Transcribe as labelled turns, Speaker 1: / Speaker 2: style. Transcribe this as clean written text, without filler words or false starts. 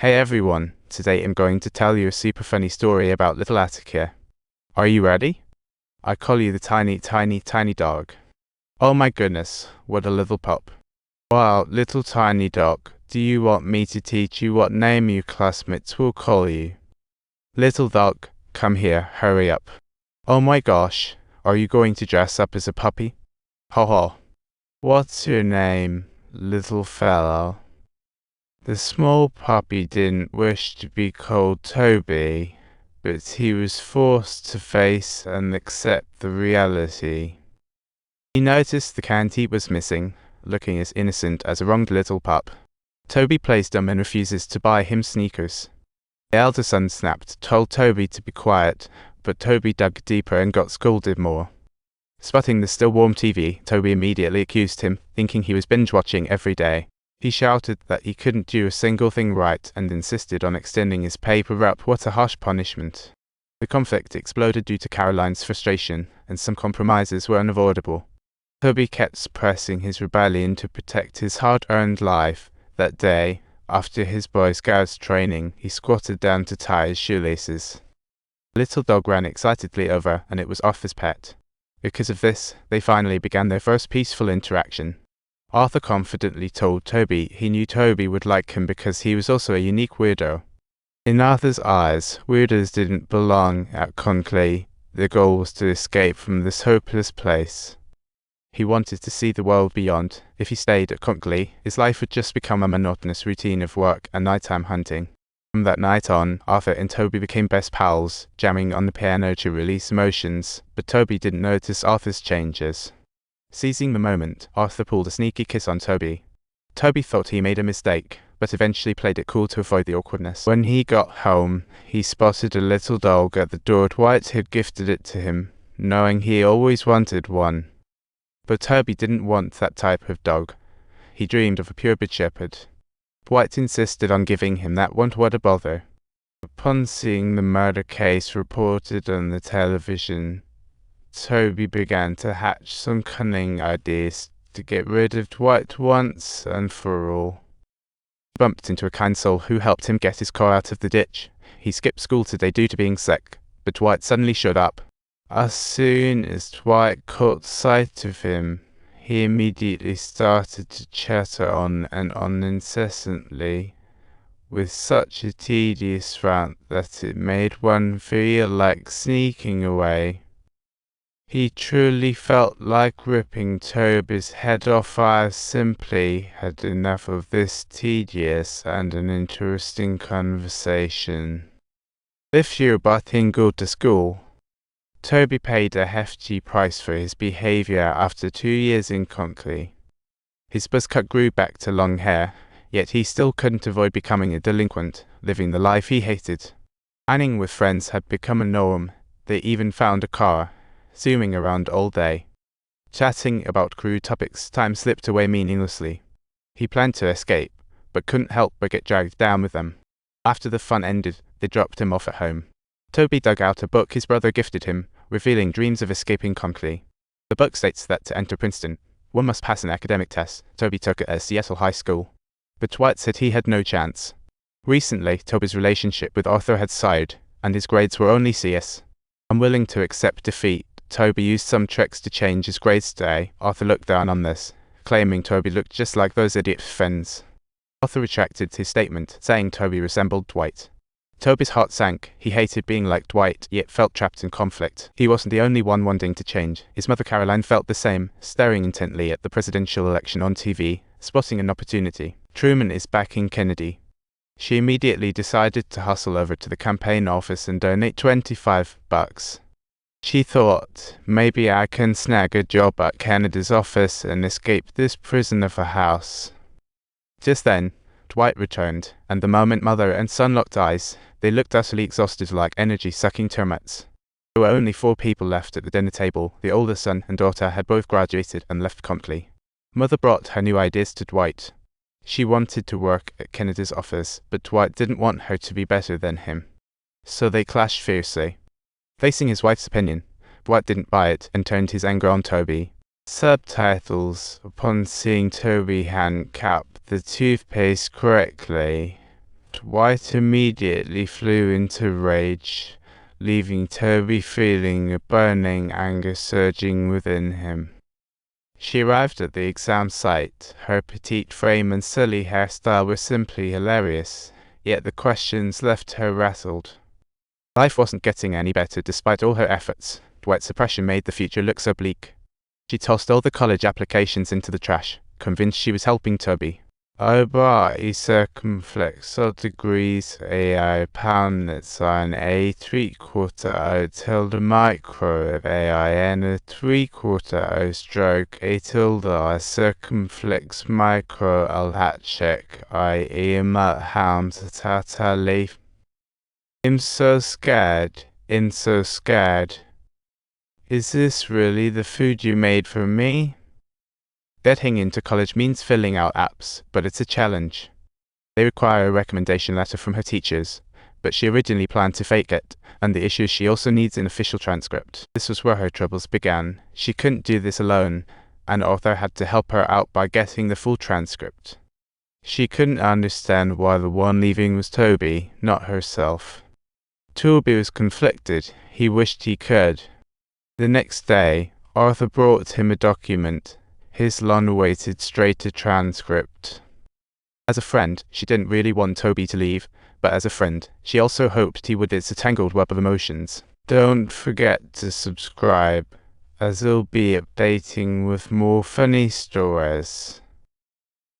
Speaker 1: Hey everyone, today I'm going to tell you a super funny story about little Atokil. Are you ready? I call you the tiny dog. Oh my goodness, what a little pup. Wow, little tiny dog, do you want me to teach you what name your classmates will call you? Little dog, come here, hurry up. Oh my gosh, are you going to dress up as a puppy? Ho ho. What's your name, little fellow? The small puppy didn't wish to be called Toby, but he was forced to face and accept the reality. He noticed the candy was missing, looking as innocent as a wronged little pup. Toby plays dumb and refuses to buy him sneakers. The elder son snapped, told Toby to be quiet, but Toby dug deeper and got scolded more. Spotting the still warm TV, Toby immediately accused him, thinking he was binge-watching every day. He shouted that he couldn't do a single thing right and insisted on extending his paper route. What a harsh punishment. The conflict exploded due to Caroline's frustration, and some compromises were unavoidable. Toby kept pressing his rebellion to protect his hard-earned life. That day, after his Boy Scouts training, he squatted down to tie his shoelaces. The little dog ran excitedly over, and it was Arthur's pet. Because of this, they finally began their first peaceful interaction. Arthur confidently told Toby he knew Toby would like him because he was also a unique weirdo. In Arthur's eyes, weirdos didn't belong at Conkley. Their goal was to escape from this hopeless place. He wanted to see the world beyond. If he stayed at Conkley, his life would just become a monotonous routine of work and nighttime hunting. From that night on, Arthur and Toby became best pals, jamming on the piano to release emotions, but Toby didn't notice Arthur's changes. Seizing the moment, Arthur pulled a sneaky kiss on Toby. Toby thought he made a mistake, but eventually played it cool to avoid the awkwardness. When he got home, he spotted a little dog at the door. Dwight had gifted it to him, knowing he always wanted one. But Toby didn't want that type of dog. He dreamed of a purebred shepherd. Dwight insisted on giving him that one. What a bother. Upon seeing the murder case reported on the television, Toby began to hatch some cunning ideas to get rid of Dwight once and for all. He bumped into a kind soul who helped him get his car out of the ditch. He skipped school today due to being sick, but Dwight suddenly showed up. As soon as Dwight caught sight of him, he immediately started to chatter on and on incessantly, with such a tedious rant that it made one feel like sneaking away. He truly felt like ripping Toby's head off. I simply had enough of this tedious and an interesting conversation. If you but didn't go to school. Toby paid a hefty price for his behavior after 2 years in Conkley. His buzz cut grew back to long hair, yet he still couldn't avoid becoming a delinquent, living the life he hated. Dining with friends had become a norm. They even found a car, zooming around all day. Chatting about crude topics, time slipped away meaninglessly. He planned to escape, but couldn't help but get dragged down with them. After the fun ended, they dropped him off at home. Toby dug out a book his brother gifted him, revealing dreams of escaping Conkley. The book states that to enter Princeton, one must pass an academic test. Toby took it at Seattle High School, but Dwight said he had no chance. Recently, Toby's relationship with Arthur had soured, and his grades were only Cs. Unwilling to accept defeat, Toby used some tricks to change his grades today. Arthur looked down on this, claiming Toby looked just like those idiot friends. Arthur retracted his statement, saying Toby resembled Dwight. Toby's heart sank. He hated being like Dwight, yet felt trapped in conflict. He wasn't the only one wanting to change. His mother Caroline felt the same, staring intently at the presidential election on TV, spotting an opportunity. Truman is backing Kennedy. She immediately decided to hustle over to the campaign office and donate $25. She thought, maybe I can snag a job at Kennedy's office and escape this prison of a house. Just then, Dwight returned, and the moment mother and son locked eyes, they looked utterly exhausted like energy-sucking termites. There were only 4 people left at the dinner table. The older son and daughter had both graduated and left Conkley. Mother brought her new ideas to Dwight. She wanted to work at Kennedy's office, but Dwight didn't want her to be better than him. So they clashed fiercely. Facing his wife's opinion, Dwight didn't buy it and turned his anger on Toby. Subtitles. Upon seeing Toby hadn't capped the toothpaste correctly, White immediately flew into rage, leaving Toby feeling a burning anger surging within him. She arrived at the exam site. Her petite frame and silly hairstyle were simply hilarious, yet the questions left her rattled. Life wasn't getting any better despite all her efforts. White suppression made the future look so bleak. She tossed all the college applications into the trash, convinced she was helping Toby. Over e circumflex degrees AI pound sign a 3/4 o tilde micro of AI and a 3/4 o stroke a tilde I circumflex micro al hat check I ema hams tata leaf. I'm so scared. Is this really the food you made for me? Getting into college means filling out apps, but it's a challenge. They require a recommendation letter from her teachers, but she originally planned to fake it, and the issue is she also needs an official transcript. This was where her troubles began. She couldn't do this alone. An author had to help her out by getting the full transcript. She couldn't understand why the one leaving was Toby, not herself. Toby was conflicted. He wished he could. The next day, Arthur brought him a document, his long-awaited straighter transcript. As a friend, she didn't really want Toby to leave, but as a friend, she also hoped he would. It's a tangled web of emotions. Don't forget to subscribe, as I'll be updating with more funny stories.